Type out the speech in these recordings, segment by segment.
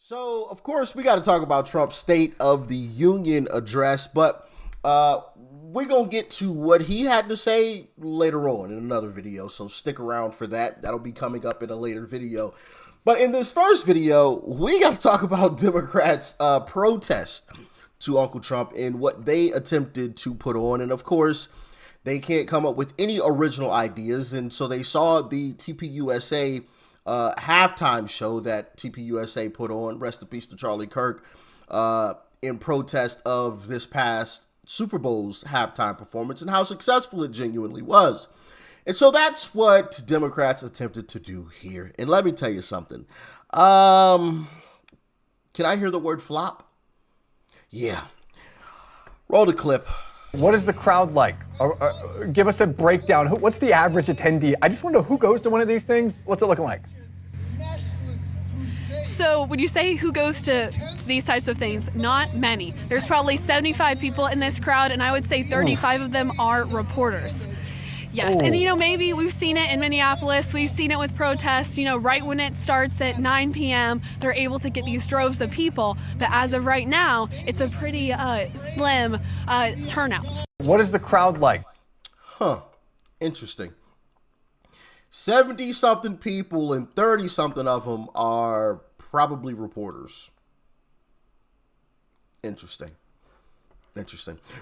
So, of course, we got to talk about Trump's State of the Union address, but we're going to get to what he had to say later on in another video, so stick around for that. That'll be coming up in a later video. But in this first video, we got to talk about Democrats' protest to Uncle Trump and what they attempted to put on. And, of course, they can't come up with any original ideas, and so they saw the TPUSA halftime show that TPUSA put on, rest in peace to Charlie Kirk, in protest of this past Super Bowl's halftime performance and how successful it genuinely was. And so that's what Democrats attempted to do here. And let me tell you something. Can I hear the word flop? Yeah. Roll the clip. What is the crowd like? Give us a breakdown. What's the average attendee? I just want to know who goes to one of these things. What's it looking like? So when you say who goes to these types of things, not many. There's probably 75 people in this crowd, and I would say 35 of them are reporters. Yes, and maybe we've seen it in Minneapolis. We've seen it with protests. Right when it starts at 9 p.m., they're able to get these droves of people. But as of right now, it's a pretty slim turnout. What is the crowd like? Huh. Interesting. 70-something people and 30-something of them are probably reporters. Interesting.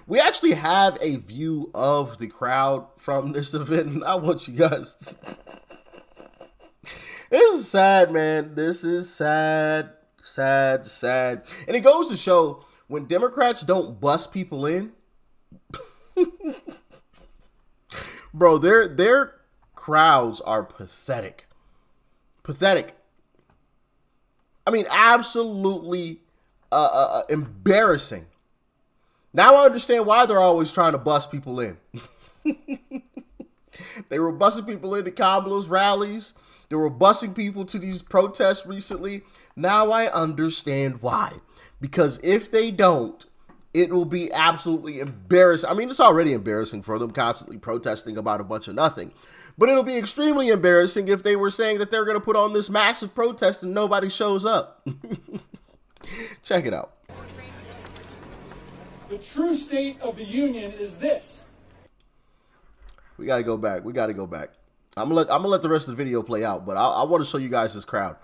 We actually have a view of the crowd from this event, and I want you guys to... This is sad, man. This is sad. And it goes to show when Democrats don't bust people in, bro, their crowds are pathetic. I mean, absolutely embarrassing. Now I understand why they're always trying to bust people in. They were busting people into Kamala's rallies. They were busing people to these protests recently. Now I understand why. Because if they don't, it will be absolutely embarrassing. I mean, it's already embarrassing for them constantly protesting about a bunch of nothing. But it'll be extremely embarrassing if they were saying that they're going to put on this massive protest and nobody shows up. Check it out. The true state of the union is this. We got to go back. I'm gonna let the rest of the video play out, but I want to show you guys this crowd.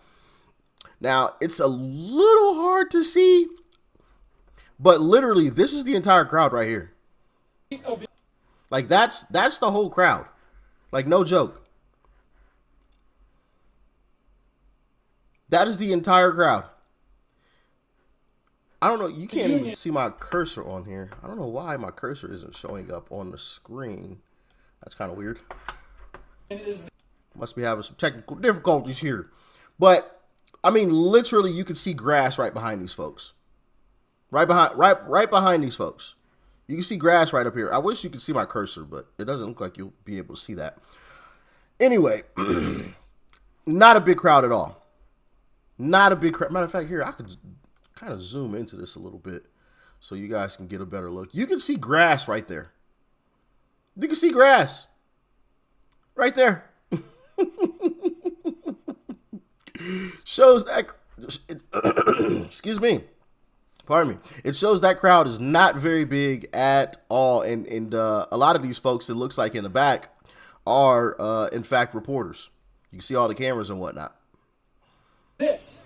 Now, it's a little hard to see, but literally, this is the entire crowd right here. Like, that's the whole crowd. Like, no joke. That is the entire crowd. I don't know. You can't even see my cursor on here. I don't know why my cursor isn't showing up on the screen. That's kind of weird. Must be having some technical difficulties here. But, I mean, literally, you can see grass right behind these folks. Right behind these folks. You can see grass right up here. I wish you could see my cursor, but it doesn't look like you'll be able to see that. Anyway, not a big crowd at all. Not a big crowd. Matter of fact, here, I could kind of zoom into this a little bit so you guys can get a better look. You can see grass right there. You can see grass right there. Shows that, excuse me, pardon me. It shows that crowd is not very big at all. And a lot of these folks, it looks like in the back, are in fact reporters. You can see all the cameras and whatnot. This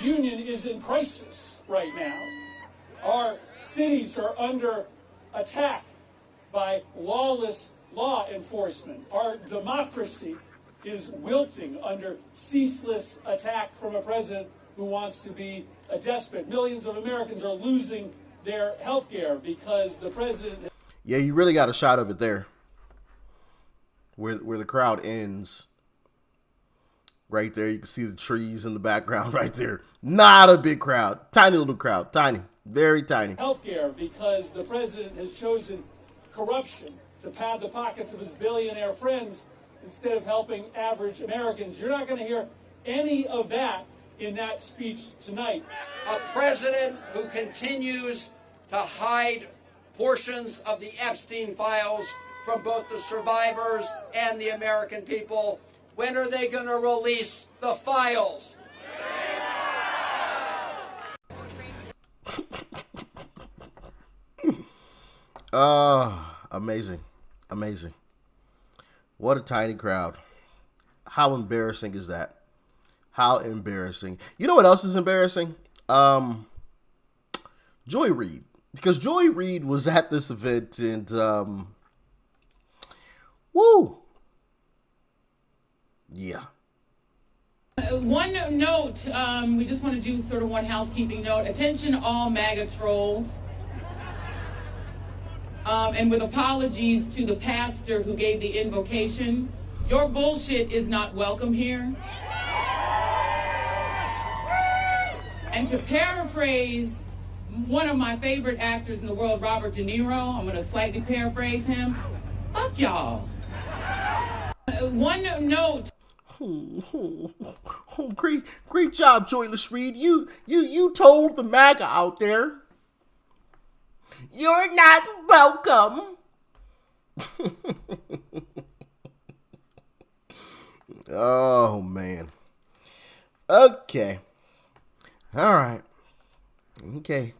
union is in crisis right now. Our cities are under attack by lawless law enforcement. Our democracy is wilting under ceaseless attack from a president who wants to be a despot. Millions of Americans are losing their health care because the president... Yeah, you really got a shot of it there. Where the crowd ends. Right there, you can see the trees in the background right there. Not a big crowd. Tiny little crowd. Tiny. Very tiny. Healthcare because the president has chosen corruption to pad the pockets of his billionaire friends instead of helping average Americans. You're not going to hear any of that in that speech tonight. A president who continues to hide portions of the Epstein files from both the survivors and the American people. When are they going to release the files? Amazing. Amazing. What a tiny crowd. How embarrassing is that? How embarrassing. You know what else is embarrassing? Joy Reid. Because Joy Reid was at this event and, woo. Yeah. One note, we just want to do sort of one housekeeping note. Attention all MAGA trolls. And with apologies to the pastor who gave the invocation, your bullshit is not welcome here. And to paraphrase one of my favorite actors in the world, Robert De Niro, I'm going to slightly paraphrase him. Fuck y'all. One note. Great job, Joyless Reed. You told the MAGA out there, you're not welcome. Oh, man. Okay. All right. Okay.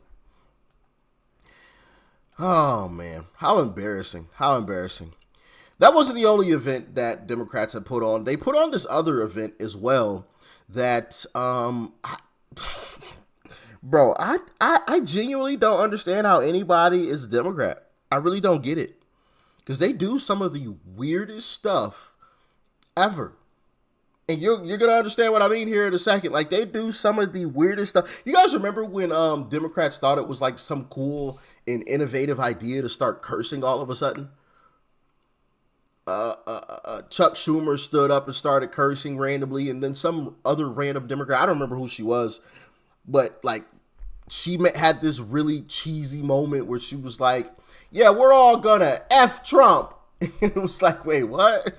Oh, man. How embarrassing. How embarrassing. That wasn't the only event that Democrats had put on. They put on this other event as well that, bro, I genuinely don't understand how anybody is a Democrat. I really don't get it. Because they do some of the weirdest stuff ever. And you're going to understand what I mean here in a second. Like, they do some of the weirdest stuff. You guys remember when Democrats thought it was like some cool and innovative idea to start cursing all of a sudden? Chuck Schumer stood up and started cursing randomly, and then some other random Democrat, I don't remember who she was, but like she had this really cheesy moment where she was like, yeah, we're all gonna F Trump. And it was like, wait, what?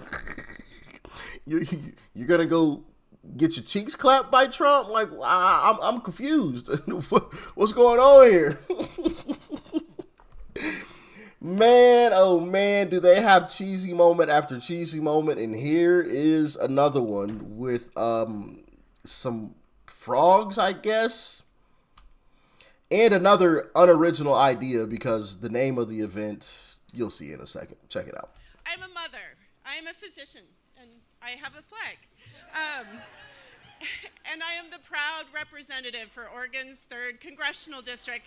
You're gonna go get your cheeks clapped by Trump? Like, I'm confused. What's going on here? Man, oh man, do they have cheesy moment after cheesy moment. And here is another one with some frogs, I guess. And another unoriginal idea, because the name of the event, you'll see in a second. Check it out. I'm a mother. I'm a physician, and I have a flag. And I am the proud representative for Oregon's 3rd Congressional District.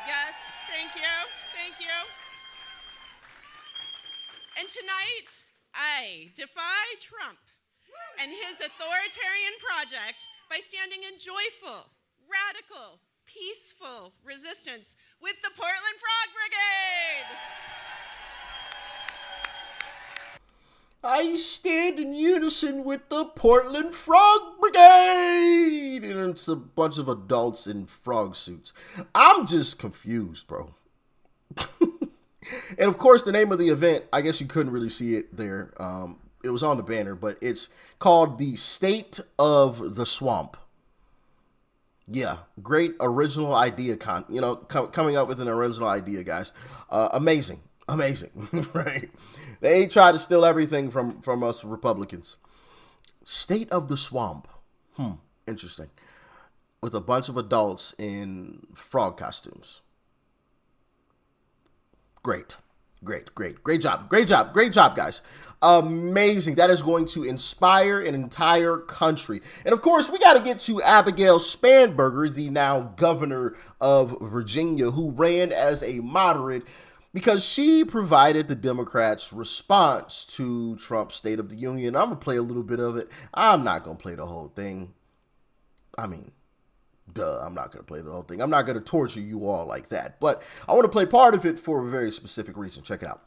Yes, thank you, thank you. And tonight, I defy Trump and his authoritarian project by standing in joyful, radical, peaceful resistance with the Portland Frog Brigade. I stand in unison with the Portland Frog Brigade. And it's a bunch of adults in frog suits. I'm just confused, bro. And of course, the name of the event, I guess you couldn't really see it there. It was on the banner, but it's called the State of the Swamp. Yeah, great original idea, coming up with an original idea, guys. Amazing, right? They try to steal everything from us Republicans. State of the Swamp. Interesting. With a bunch of adults in frog costumes. Great job, guys. Amazing. That is going to inspire an entire country. And of course, we got to get to Abigail Spanberger, the now governor of Virginia, who ran as a moderate because she provided the Democrats' response to Trump's State of the Union. I'm going to play a little bit of it. I'm not going to play the whole thing. I mean, duh, I'm not going to play the whole thing. I'm not going to torture you all like that. But I want to play part of it for a very specific reason. Check it out.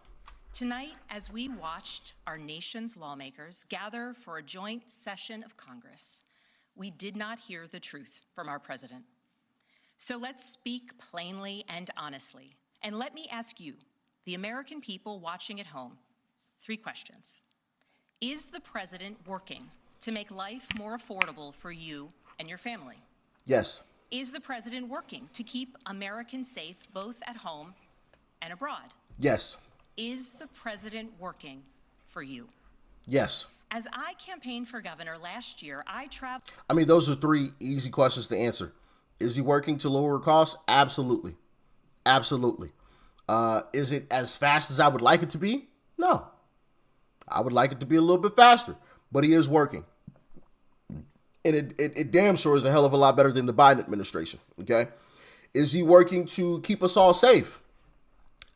Tonight, as we watched our nation's lawmakers gather for a joint session of Congress, we did not hear the truth from our president. So let's speak plainly and honestly. And let me ask you, the American people watching at home, 3 questions. Is the president working to make life more affordable for you and your family? Yes. Is the president working to keep Americans safe both at home and abroad? Yes. Is the president working for you? Yes. As I campaigned for governor last year, I mean, those are 3 easy questions to answer. Is he working to lower costs? Absolutely. Absolutely. Is it as fast as I would like it to be? No. I would like it to be a little bit faster, but he is working. And it damn sure is a hell of a lot better than the Biden administration, okay? Is he working to keep us all safe?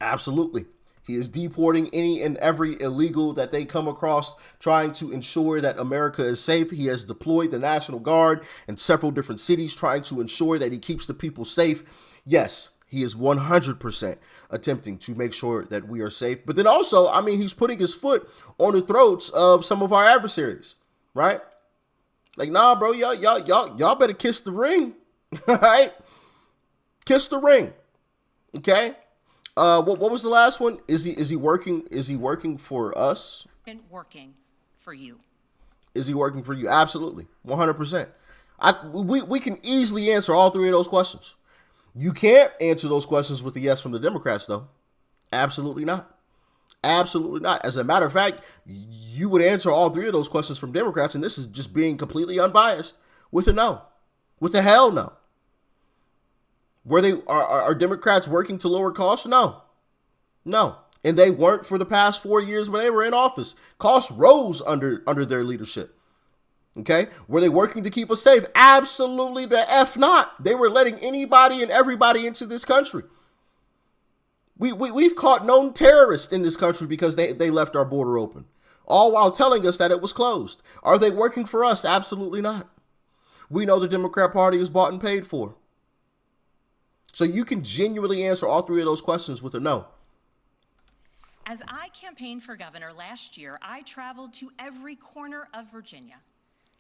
Absolutely. He is deporting any and every illegal that they come across, trying to ensure that America is safe. He has deployed the National Guard in several different cities, trying to ensure that he keeps the people safe. Yes, he is 100% attempting to make sure that we are safe. But then also, I mean, he's putting his foot on the throats of some of our adversaries, right? Like, nah, bro, y'all better kiss the ring, all right? Kiss the ring, okay? What was the last one? Is he working? Is he working for us? And working for you. Is he working for you? Absolutely, 100%. We can easily answer all three of those questions. You can't answer those questions with a yes from the Democrats, though. Absolutely not. Absolutely not. As a matter of fact, you would answer all three of those questions from Democrats, and this is just being completely unbiased with a no, with a hell no. Are Democrats working to lower costs? No. And they weren't for the past 4 years when they were in office. Costs rose under their leadership. Okay. Were they working to keep us safe? Absolutely the F not. They were letting anybody and everybody into this country. We've caught known terrorists in this country because they left our border open, all while telling us that it was closed. Are they working for us? Absolutely not. We know the Democrat Party is bought and paid for. So you can genuinely answer all three of those questions with a no. As I campaigned for governor last year, I traveled to every corner of Virginia,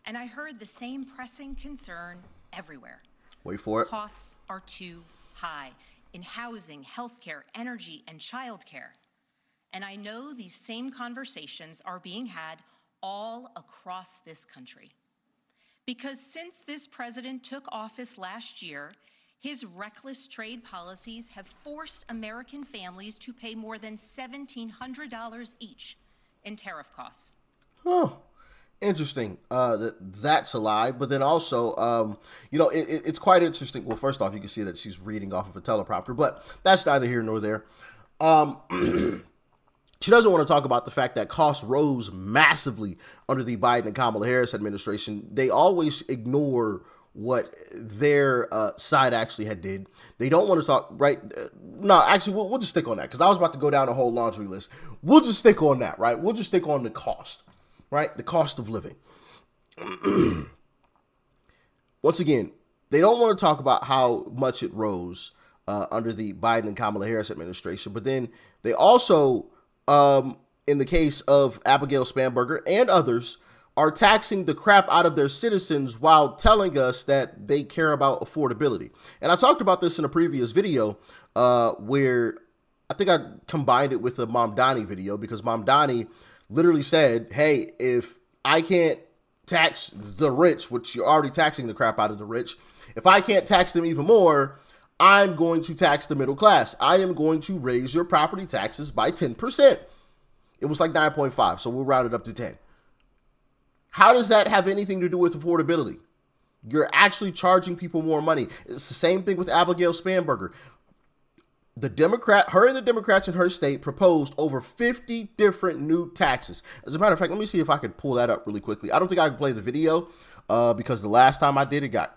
and I heard the same pressing concern everywhere. Wait for it. Costs are too high in housing, healthcare, energy, and childcare. And I know these same conversations are being had all across this country. Because since this president took office last year, his reckless trade policies have forced American families to pay more than $1,700 each in tariff costs. Oh, interesting. That's a lie. But then also, it's quite interesting. Well, first off, you can see that she's reading off of a teleprompter, but that's neither here nor there. She doesn't want to talk about the fact that costs rose massively under the Biden and Kamala Harris administration. They always ignore what their side actually had did. They don't want to talk, right? No, actually, we'll just stick on that because I was about to go down a whole laundry list. We'll just stick on that, right? We'll just stick on the cost, right? The cost of living. Once again, they don't want to talk about how much it rose under the Biden and Kamala Harris administration, but then they also, in the case of Abigail Spanberger and others, are taxing the crap out of their citizens while telling us that they care about affordability. And I talked about this in a previous video where I think I combined it with the Mom Donnie video because Mom Donnie literally said, hey, if I can't tax the rich, which you're already taxing the crap out of the rich, if I can't tax them even more, I'm going to tax the middle class. I am going to raise your property taxes by 10%. It was like 9.5, so we'll round it up to 10. How does that have anything to do with affordability? You're actually charging people more money. It's the same thing with Abigail Spanberger. Her and the Democrats in her state proposed over 50 different new taxes. As a matter of fact, let me see if I can pull that up really quickly. I don't think I can play the video because the last time I did it got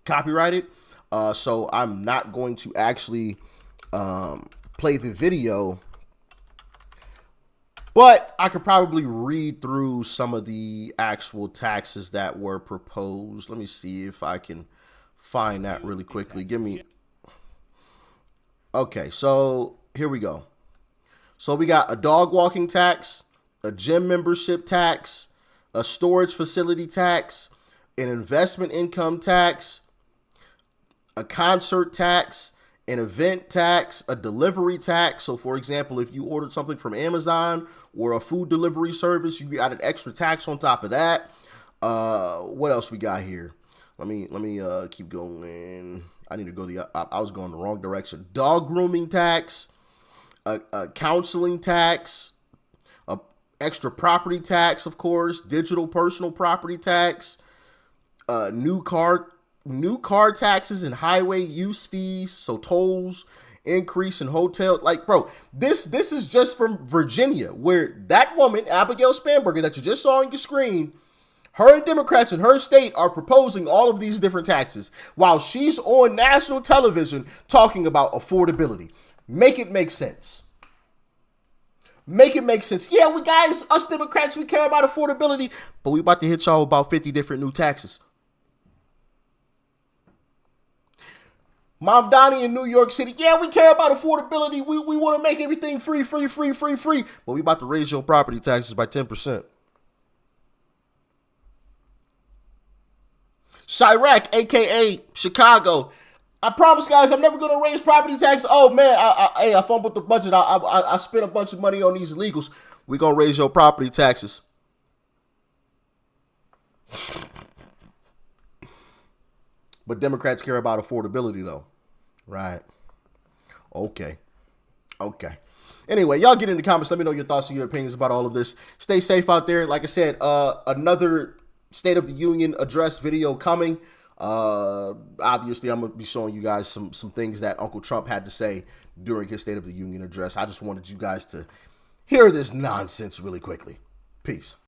copyrighted. So I'm not going to actually play the video. But I could probably read through some of the actual taxes that were proposed. Let me see if I can find that really quickly. Okay, so here we go. So we got a dog walking tax, a gym membership tax, a storage facility tax, an investment income tax, a concert tax, an event tax, a delivery tax. So for example, if you ordered something from Amazon or a food delivery service, you got an extra tax on top of that. What else we got here? Let me keep going. I need to go I was going the wrong direction. Dog grooming tax, a counseling tax, a extra property tax, of course, digital personal property tax, new car taxes and highway use fees, so tolls increase in hotel. Like, bro, this is just from Virginia, where that woman, Abigail Spanberger, that you just saw on your screen, her and Democrats in her state are proposing all of these different taxes while she's on national television talking about affordability. Make it make sense. Make it make sense. Yeah, we guys, us Democrats, we care about affordability, but we about to hit y'all with about 50 different new taxes. Mom Donnie in New York City, yeah, we care about affordability. We want to make everything free. But we about to raise your property taxes by 10%. Chirac, a.k.a. Chicago. I promise, guys, I'm never going to raise property taxes. Oh, man, I fumbled the budget. I spent a bunch of money on these illegals. We're going to raise your property taxes. But Democrats care about affordability, though. Right. Okay. Anyway, y'all get in the comments. Let me know your thoughts and your opinions about all of this. Stay safe out there. Like I said, another State of the Union address video coming. Obviously, I'm going to be showing you guys some things that Uncle Trump had to say during his State of the Union address. I just wanted you guys to hear this nonsense really quickly. Peace.